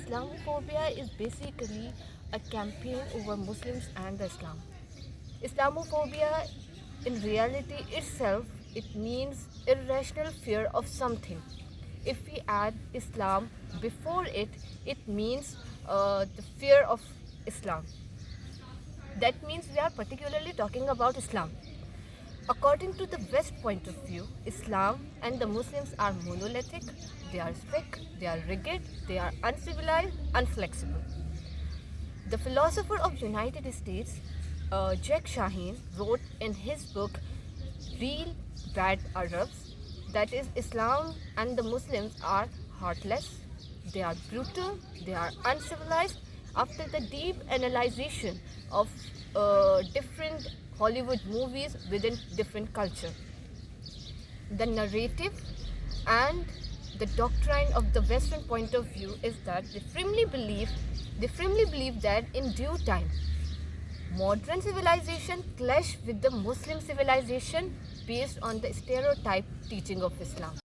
Islamophobia is basically a campaign over Muslims and Islam. Islamophobia, in reality itself, it means irrational fear of something. If we add Islam before it, it means the fear of Islam. That means we are particularly talking about Islam. According to the West point of view, Islam and the Muslims are monolithic, they are strict, they are rigid, they are uncivilized, unflexible. The philosopher of United States, Jack Shaheen, wrote in his book, Real Bad Arabs, that is, Islam and the Muslims are heartless, they are brutal, they are uncivilized. After the deep analyzation of different Hollywood movies within different culture, the narrative and the doctrine of the Western point of view is that they firmly believe that in due time, modern civilization clash with the Muslim civilization based on the stereotype teaching of Islam.